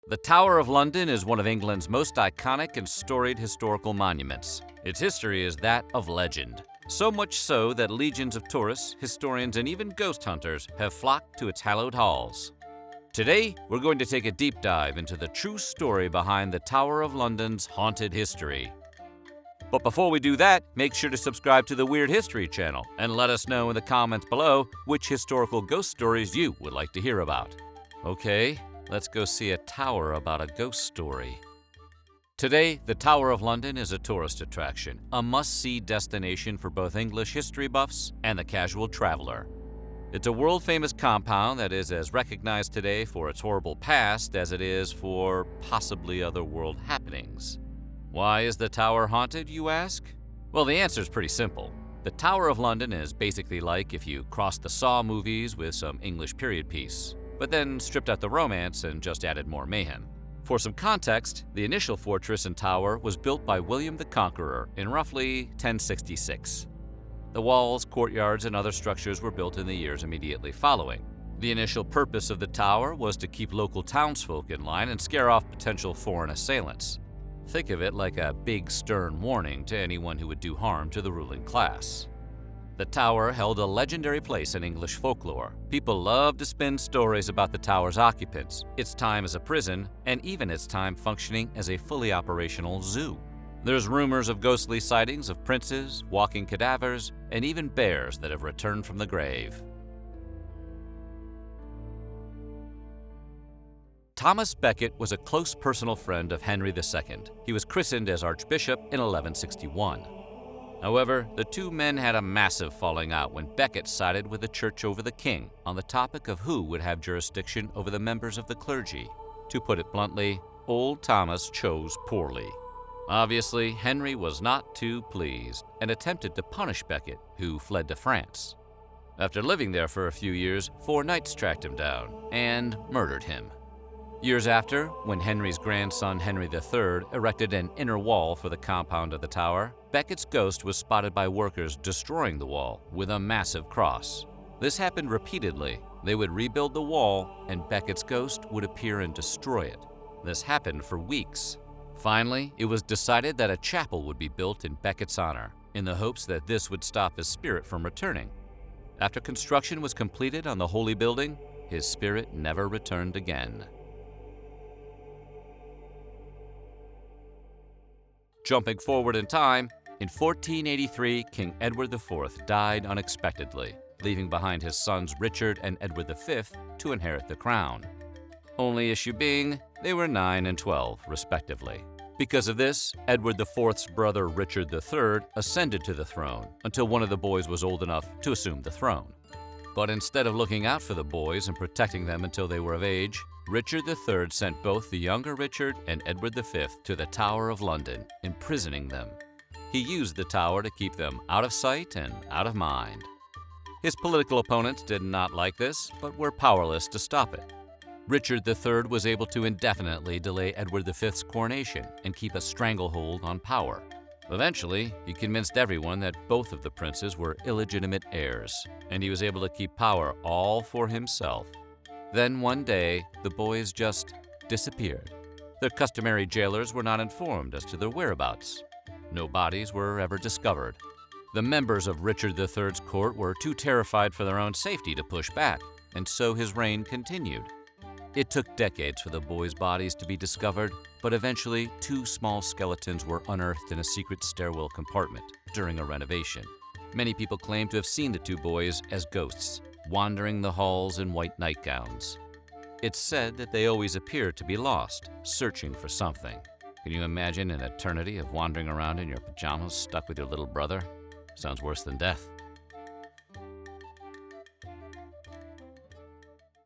The Tower of London is one of England's most iconic and storied historical monuments. Its history is that of legend. So much so that legions of tourists, historians, and even ghost hunters have flocked to its hallowed halls. Today, we're going to take a deep dive into the true story behind the Tower of London's haunted history. But before we do that, make sure to subscribe to the Weird History channel and let us know in the comments below which historical ghost stories you would like to hear about. Okay, let's go see a tower about a ghost story. Today, the Tower of London is a tourist attraction, a must-see destination for both English history buffs and the casual traveler. It's a world-famous compound that is as recognized today for its horrible past as it is for possibly other-world happenings. Why is the tower haunted, you ask? Well, the answer is pretty simple. The Tower of London is basically like if you crossed the Saw movies with some English period piece, but then stripped out the romance and just added more mayhem. For some context, the initial fortress and tower was built by William the Conqueror in roughly 1066. The walls, courtyards, and other structures were built in the years immediately following. The initial purpose of the tower was to keep local townsfolk in line and scare off potential foreign assailants. Think of it like a big stern warning to anyone who would do harm to the ruling class. The tower held a legendary place in English folklore. People love to spin stories about the tower's occupants, its time as a prison, and even its time functioning as a fully operational zoo. There's rumors of ghostly sightings of princes, walking cadavers, and even bears that have returned from the grave. Thomas Becket was a close personal friend of Henry II. He was christened as Archbishop in 1161. However, the two men had a massive falling out when Becket sided with the church over the king on the topic of who would have jurisdiction over the members of the clergy. To put it bluntly, old Thomas chose poorly. Obviously, Henry was not too pleased and attempted to punish Becket, who fled to France. After living there for a few years, 4 knights tracked him down and murdered him. Years after, when Henry's grandson Henry III erected an inner wall for the compound of the tower, Becket's ghost was spotted by workers destroying the wall with a massive cross. This happened repeatedly. They would rebuild the wall, and Becket's ghost would appear and destroy it. This happened for weeks. Finally, it was decided that a chapel would be built in Becket's honor, in the hopes that this would stop his spirit from returning. After construction was completed on the holy building, his spirit never returned again. Jumping forward in time, in 1483, King Edward IV died unexpectedly, leaving behind his sons Richard and Edward V to inherit the crown. Only issue being, they were 9 and 12, respectively. Because of this, Edward IV's brother Richard III ascended to the throne until one of the boys was old enough to assume the throne. But instead of looking out for the boys and protecting them until they were of age, Richard III sent both the younger Richard and Edward V to the Tower of London, imprisoning them. He used the tower to keep them out of sight and out of mind. His political opponents did not like this, but were powerless to stop it. Richard III was able to indefinitely delay Edward V's coronation and keep a stranglehold on power. Eventually, he convinced everyone that both of the princes were illegitimate heirs, and he was able to keep power all for himself. Then one day, the boys just disappeared. Their customary jailers were not informed as to their whereabouts. No bodies were ever discovered. The members of Richard III's court were too terrified for their own safety to push back, and so his reign continued. It took decades for the boys' bodies to be discovered, but eventually 2 small skeletons were unearthed in a secret stairwell compartment during a renovation. Many people claim to have seen the 2 boys as ghosts, wandering the halls in white nightgowns. It's said that they always appear to be lost, searching for something. Can you imagine an eternity of wandering around in your pajamas stuck with your little brother? Sounds worse than death.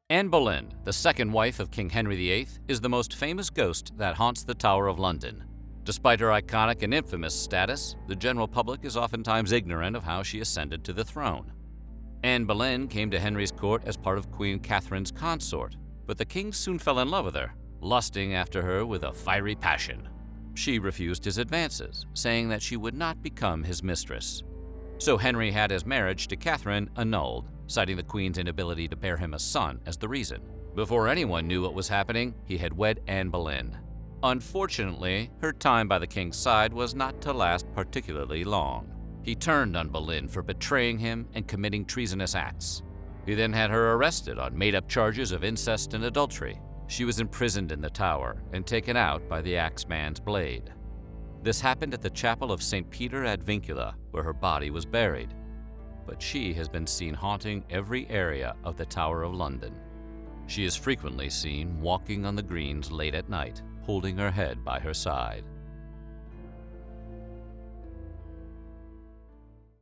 Anne Boleyn, the second wife of King Henry VIII, is the most famous ghost that haunts the Tower of London. Despite her iconic and infamous status, the general public is oftentimes ignorant of how she ascended to the throne. Anne Boleyn came to Henry's court as part of Queen Catherine's consort, but the king soon fell in love with her, lusting after her with a fiery passion. She refused his advances, saying that she would not become his mistress. So Henry had his marriage to Catherine annulled, citing the Queen's inability to bear him a son as the reason. Before anyone knew what was happening, he had wed Anne Boleyn. Unfortunately, her time by the king's side was not to last particularly long. He turned on Boleyn for betraying him and committing treasonous acts. He then had her arrested on made-up charges of incest and adultery. She was imprisoned in the Tower and taken out by the axeman's blade. This happened at the chapel of St. Peter ad Vincula, where her body was buried. But she has been seen haunting every area of the Tower of London. She is frequently seen walking on the greens late at night, holding her head by her side.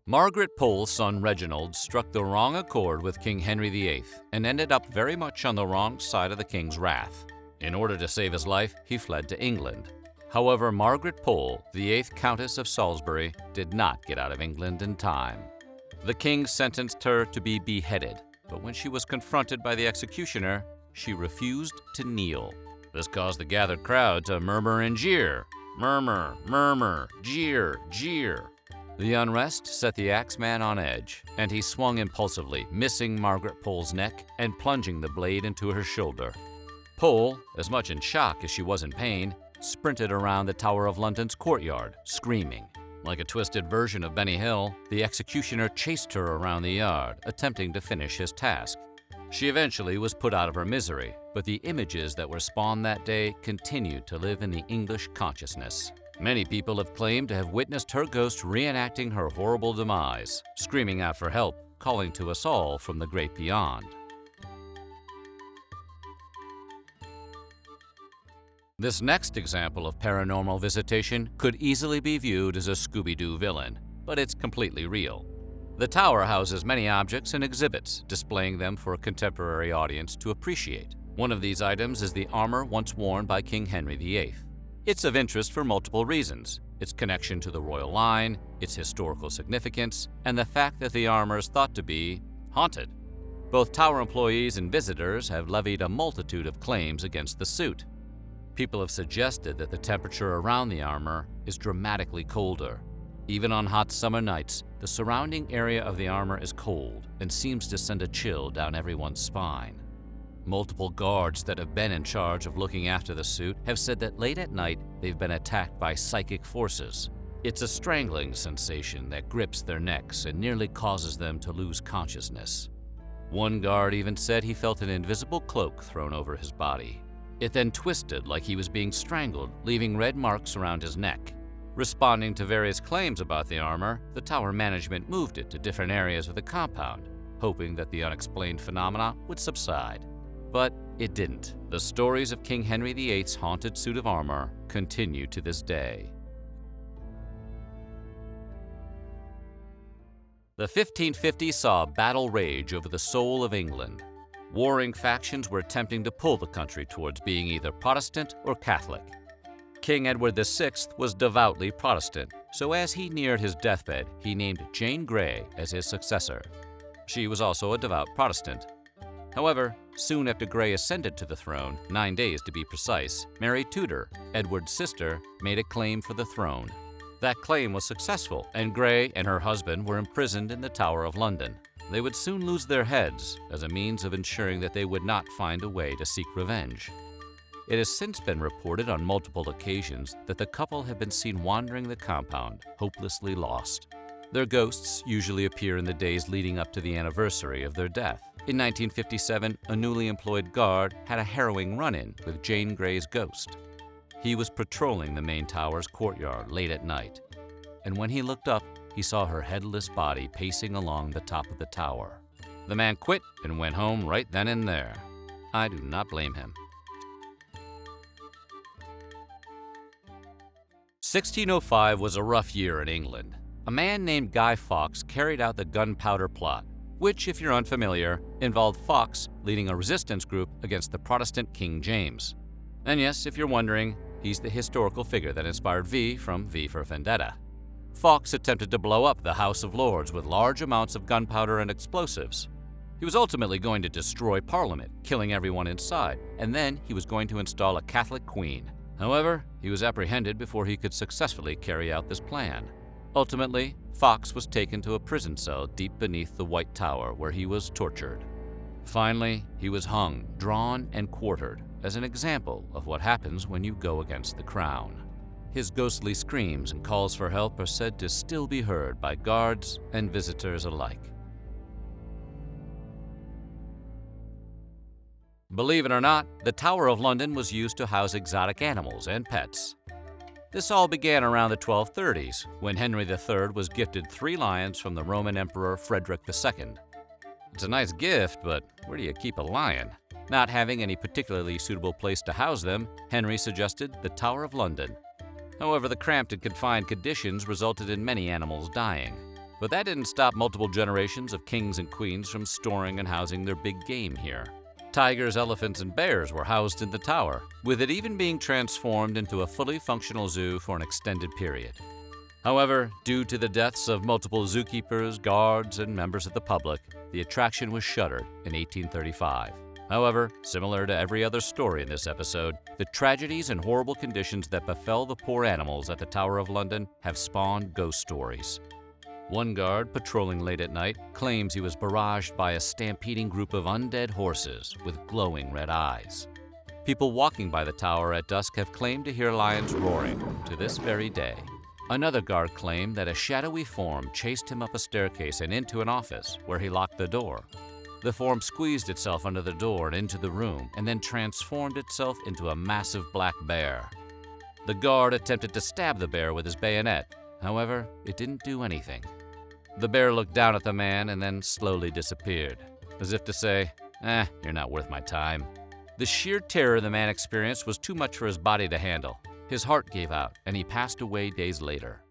Margaret Pole's son Reginald struck the wrong accord with King Henry VIII and ended up very much on the wrong side of the king's wrath. In order to save his life, he fled to England. However, Margaret Pole, the 8th Countess of Salisbury, did not get out of England in time. The king sentenced her to be beheaded, but when she was confronted by the executioner, she refused to kneel. This caused the gathered crowd to murmur and jeer. Murmur, murmur, jeer, jeer. The unrest set the axeman on edge, and he swung impulsively, missing Margaret Pole's neck and plunging the blade into her shoulder. Pole, as much in shock as she was in pain, sprinted around the Tower of London's courtyard, screaming. Like a twisted version of Benny Hill, the executioner chased her around the yard, attempting to finish his task. She eventually was put out of her misery, but the images that were spawned that day continued to live in the English consciousness. Many people have claimed to have witnessed her ghost reenacting her horrible demise, screaming out for help, calling to us all from the great beyond. This next example of paranormal visitation could easily be viewed as a Scooby-Doo villain, but it's completely real. The tower houses many objects and exhibits, displaying them for a contemporary audience to appreciate. One of these items is the armor once worn by King Henry VIII. It's of interest for multiple reasons: its connection to the royal line, its historical significance, and the fact that the armor is thought to be haunted. Both tower employees and visitors have levied a multitude of claims against the suit. People have suggested that the temperature around the armor is dramatically colder. Even on hot summer nights, the surrounding area of the armor is cold and seems to send a chill down everyone's spine. Multiple guards that have been in charge of looking after the suit have said that late at night they've been attacked by psychic forces. It's a strangling sensation that grips their necks and nearly causes them to lose consciousness. One guard even said he felt an invisible cloak thrown over his body. It then twisted like he was being strangled, leaving red marks around his neck. Responding to various claims about the armor, the tower management moved it to different areas of the compound, hoping that the unexplained phenomena would subside. But it didn't. The stories of King Henry VIII's haunted suit of armor continue to this day. The 1550s saw a battle rage over the soul of England. Warring factions were attempting to pull the country towards being either Protestant or Catholic. King Edward VI was devoutly Protestant, so as he neared his deathbed, he named Jane Grey as his successor. She was also a devout Protestant. However, soon after Grey ascended to the throne, 9 days to be precise, Mary Tudor, Edward's sister, made a claim for the throne. That claim was successful, and Grey and her husband were imprisoned in the Tower of London. They would soon lose their heads as a means of ensuring that they would not find a way to seek revenge. It has since been reported on multiple occasions that the couple have been seen wandering the compound, hopelessly lost. Their ghosts usually appear in the days leading up to the anniversary of their death. In 1957, a newly employed guard had a harrowing run-in with Jane Grey's ghost. He was patrolling the main tower's courtyard late at night, and when he looked up, he saw her headless body pacing along the top of the tower. The man quit and went home right then and there. I do not blame him. 1605 was a rough year in England. A man named Guy Fawkes carried out the Gunpowder Plot, which, if you're unfamiliar, involved Fawkes leading a resistance group against the Protestant King James. And yes, if you're wondering, he's the historical figure that inspired V from V for Vendetta. Fawkes attempted to blow up the House of Lords with large amounts of gunpowder and explosives. He was ultimately going to destroy Parliament, killing everyone inside, and then he was going to install a Catholic queen. However, he was apprehended before he could successfully carry out this plan. Ultimately, Fawkes was taken to a prison cell deep beneath the White Tower where he was tortured. Finally, he was hung, drawn, and quartered as an example of what happens when you go against the crown. His ghostly screams and calls for help are said to still be heard by guards and visitors alike. Believe it or not, the Tower of London was used to house exotic animals and pets. This all began around the 1230s, when Henry III was gifted 3 lions from the Roman Emperor Frederick II. It's a nice gift, but where do you keep a lion? Not having any particularly suitable place to house them, Henry suggested the Tower of London. However, the cramped and confined conditions resulted in many animals dying. But that didn't stop multiple generations of kings and queens from storing and housing their big game here. Tigers, elephants, and bears were housed in the tower, with it even being transformed into a fully functional zoo for an extended period. However, due to the deaths of multiple zookeepers, guards, and members of the public, the attraction was shuttered in 1835. However, similar to every other story in this episode, the tragedies and horrible conditions that befell the poor animals at the Tower of London have spawned ghost stories. One guard, patrolling late at night, claims he was barraged by a stampeding group of undead horses with glowing red eyes. People walking by the tower at dusk have claimed to hear lions roaring to this very day. Another guard claimed that a shadowy form chased him up a staircase and into an office, where he locked the door. The form squeezed itself under the door and into the room, and then transformed itself into a massive black bear. The guard attempted to stab the bear with his bayonet. However, it didn't do anything. The bear looked down at the man and then slowly disappeared, as if to say, you're not worth my time. The sheer terror the man experienced was too much for his body to handle. His heart gave out, and he passed away days later.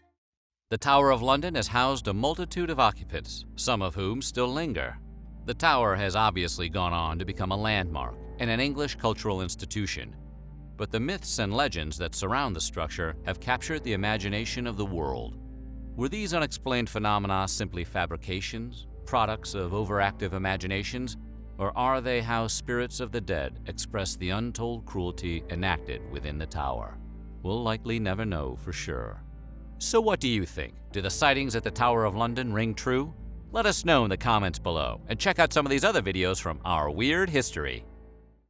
The Tower of London has housed a multitude of occupants, some of whom still linger. The tower has obviously gone on to become a landmark and an English cultural institution. But the myths and legends that surround the structure have captured the imagination of the world. Were these unexplained phenomena simply fabrications, products of overactive imaginations, or are they how spirits of the dead express the untold cruelty enacted within the tower? We'll likely never know for sure. So what do you think? Do the sightings at the Tower of London ring true? Let us know in the comments below, and check out some of these other videos from our weird history.